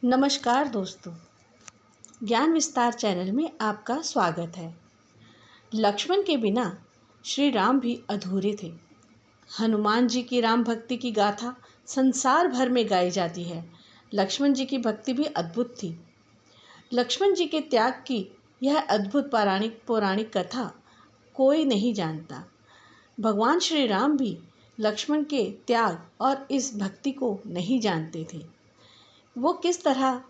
नमस्कार दोस्तों, ज्ञान विस्तार चैनल में आपका स्वागत है। लक्ष्मण के बिना श्री राम भी अधूरे थे। हनुमान जी की राम भक्ति की गाथा संसार भर में गाई जाती है। लक्ष्मण जी की भक्ति भी अद्भुत थी। लक्ष्मण जी के त्याग की यह अद्भुत पौराणिक कथा कोई नहीं जानता। भगवान श्री राम भी लक्ष्मण के त्याग और इस भक्ति को नहीं जानते थे। वो किस तरह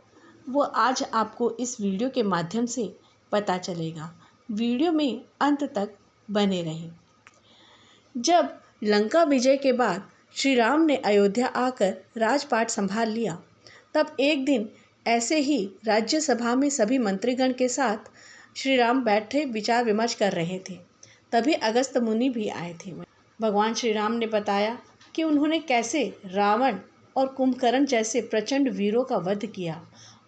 वो आज आपको इस वीडियो के माध्यम से पता चलेगा। वीडियो में अंत तक बने रहें। जब लंका विजय के बाद श्री राम ने अयोध्या आकर राजपाट संभाल लिया, तब एक दिन ऐसे ही राज्यसभा में सभी मंत्रीगण के साथ श्री राम बैठे विचार विमर्श कर रहे थे। तभी अगस्त्य मुनि भी आए थे। भगवान श्री राम ने बताया कि उन्होंने कैसे रावण और कुंभकर्ण जैसे प्रचंड वीरों का वध किया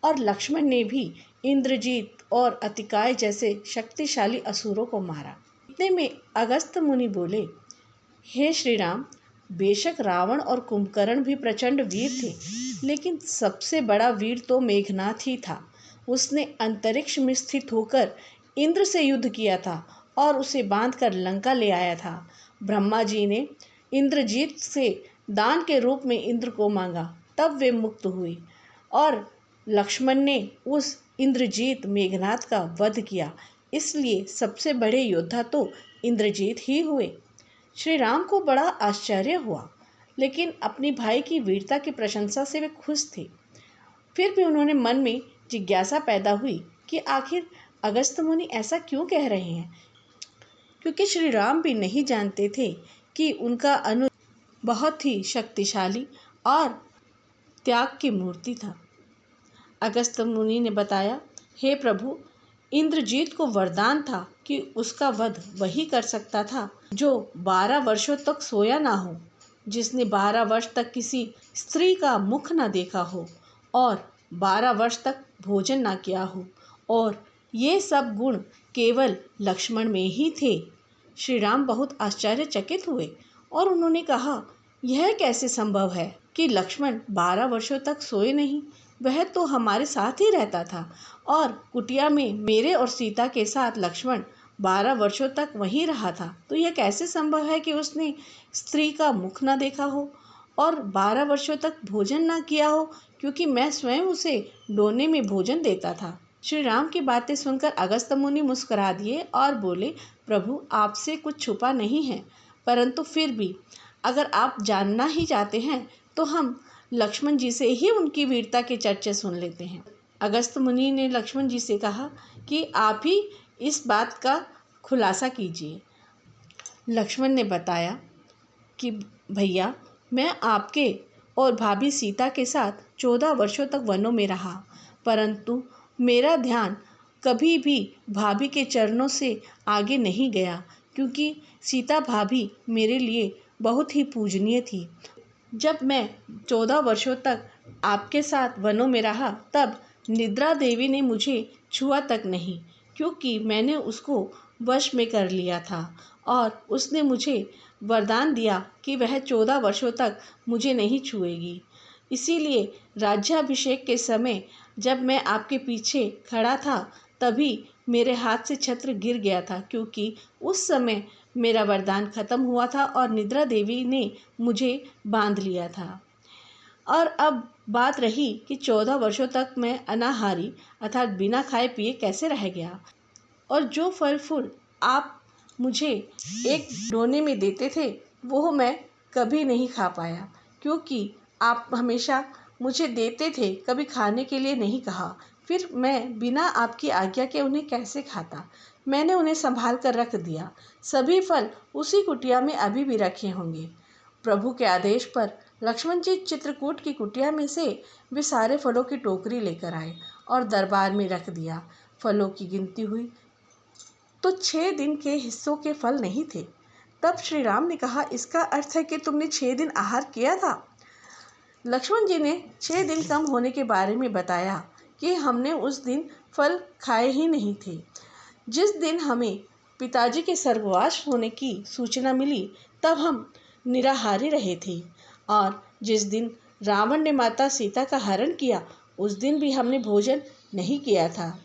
और लक्ष्मण ने भी इंद्रजीत और अतिकाय जैसे शक्तिशाली असुरों को मारा। इतने में अगस्त्य मुनि बोले, हे श्री राम, बेशक रावण और कुंभकर्ण भी प्रचंड वीर थे, लेकिन सबसे बड़ा वीर तो मेघनाथ ही था। उसने अंतरिक्ष में स्थित होकर इंद्र से युद्ध किया था और उसे बांधकर लंका ले आया था। ब्रह्मा जी ने इंद्रजीत से दान के रूप में इंद्र को मांगा, तब वे मुक्त हुई और लक्ष्मण ने उस इंद्रजीत मेघनाथ का वध किया। इसलिए सबसे बड़े योद्धा तो इंद्रजीत ही हुए। श्री राम को बड़ा आश्चर्य हुआ, लेकिन अपनी भाई की वीरता की प्रशंसा से वे खुश थे। फिर भी उन्होंने मन में जिज्ञासा पैदा हुई कि आखिर अगस्त्य मुनि ऐसा क्यों कह रहे हैं, क्योंकि श्री राम भी नहीं जानते थे कि उनका अनु बहुत ही शक्तिशाली और त्याग की मूर्ति था। अगस्त्य मुनि ने बताया, हे प्रभु, इंद्रजीत को वरदान था कि उसका वध वही कर सकता था जो 12 वर्षों तक सोया ना हो, जिसने 12 वर्ष तक किसी स्त्री का मुख ना देखा हो और 12 वर्ष तक भोजन ना किया हो, और ये सब गुण केवल लक्ष्मण में ही थे। श्री राम बहुत आश्चर्यचकित हुए और उन्होंने कहा, यह कैसे संभव है कि लक्ष्मण 12 वर्षों तक सोए नहीं? वह तो हमारे साथ ही रहता था और कुटिया में मेरे और सीता के साथ लक्ष्मण 12 वर्षों तक वहीं रहा था। तो यह कैसे संभव है कि उसने स्त्री का मुख ना देखा हो और 12 वर्षों तक भोजन ना किया हो, क्योंकि मैं स्वयं उसे डोने में भोजन देता था। श्री राम की बातें सुनकर अगस्त्य मुनि मुस्कुरा दिए और बोले, प्रभु, आपसे कुछ छुपा नहीं है, परंतु फिर भी अगर आप जानना ही चाहते हैं तो हम लक्ष्मण जी से ही उनकी वीरता के चर्चे सुन लेते हैं। अगस्त्य मुनि ने लक्ष्मण जी से कहा कि आप ही इस बात का खुलासा कीजिए। लक्ष्मण ने बताया कि भैया, मैं आपके और भाभी सीता के साथ 14 वर्षों तक वनों में रहा, परंतु मेरा ध्यान कभी भी भाभी के चरणों से आगे नहीं गया, क्योंकि सीता भाभी मेरे लिए बहुत ही पूजनीय थी। जब मैं 14 वर्षों तक आपके साथ वनों में रहा, तब निद्रा देवी ने मुझे छुआ तक नहीं, क्योंकि मैंने उसको वश में कर लिया था और उसने मुझे वरदान दिया कि वह 14 वर्षों तक मुझे नहीं छुएगी। इसीलिए राज्याभिषेक के समय जब मैं आपके पीछे खड़ा था, तभी मेरे हाथ से छत्र गिर गया था, क्योंकि उस समय मेरा वरदान खत्म हुआ था और निद्रा देवी ने मुझे बांध लिया था। और अब बात रही कि 14 वर्षों तक मैं अनाहारी अर्थात बिना खाए पिए कैसे रह गया, और जो फल फूल आप मुझे एक डोने में देते थे वो मैं कभी नहीं खा पाया, क्योंकि आप हमेशा मुझे देते थे, कभी खाने के लिए नहीं कहा। फिर मैं बिना आपकी आज्ञा के उन्हें कैसे खाता? मैंने उन्हें संभाल कर रख दिया। सभी फल उसी कुटिया में अभी भी रखे होंगे। प्रभु के आदेश पर लक्ष्मण जी चित्रकूट की कुटिया में से वे सारे फलों की टोकरी लेकर आए और दरबार में रख दिया। फलों की गिनती हुई तो 6 दिन के हिस्सों के फल नहीं थे। तब श्री राम ने कहा, इसका अर्थ है कि तुमने 6 दिन आहार किया था? लक्ष्मण जी ने 6 दिन कम होने के बारे में बताया कि हमने उस दिन फल खाए ही नहीं थे। जिस दिन हमें पिताजी के स्वर्गवास होने की सूचना मिली, तब हम निराहारी रहे थे, और जिस दिन रावण ने माता सीता का हरण किया, उस दिन भी हमने भोजन नहीं किया था।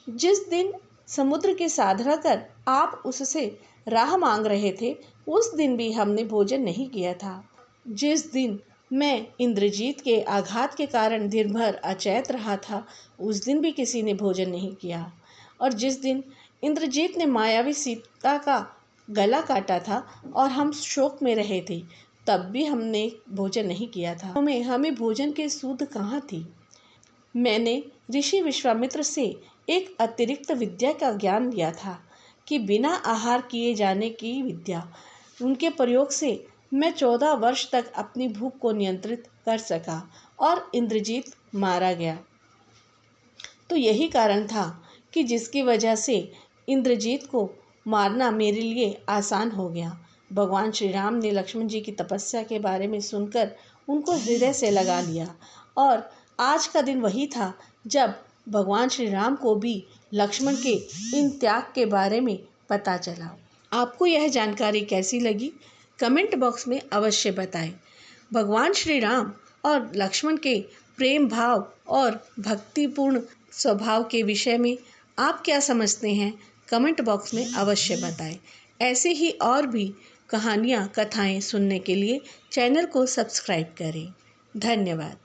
जिस दिन समुद्र की साधना कर आप उससे राह मांग रहे थे, उस दिन भी हमने भोजन नहीं किया था। जिस दिन मैं इंद्रजीत के आघात के कारण दिन भर अचेत रहा था, उस दिन भी किसी ने भोजन नहीं किया। और जिस दिन इंद्रजीत ने मायावी सीता का गला काटा था और हम शोक में रहे थे, तब भी हमने भोजन नहीं किया था। हमें भोजन की सूध कहाँ थी। मैंने ऋषि विश्वामित्र से एक अतिरिक्त विद्या का ज्ञान लिया था कि बिना आहार किए जाने की विद्या। उनके प्रयोग से मैं 14 वर्ष तक अपनी भूख को नियंत्रित कर सका और इंद्रजीत मारा गया। तो यही कारण था कि जिसकी वजह से इंद्रजीत को मारना मेरे लिए आसान हो गया। भगवान श्री राम ने लक्ष्मण जी की तपस्या के बारे में सुनकर उनको हृदय से लगा लिया और आज का दिन वही था जब भगवान श्री राम को भी लक्ष्मण के इन त्याग के बारे में पता चला। आपको यह जानकारी कैसी लगी, कमेंट बॉक्स में अवश्य बताएं। भगवान श्री राम और लक्ष्मण के प्रेम भाव और भक्तिपूर्ण स्वभाव के विषय में आप क्या समझते हैं, कमेंट बॉक्स में अवश्य बताएं। ऐसे ही और भी कहानियाँ, कथाएं सुनने के लिए चैनल को सब्सक्राइब करें। धन्यवाद।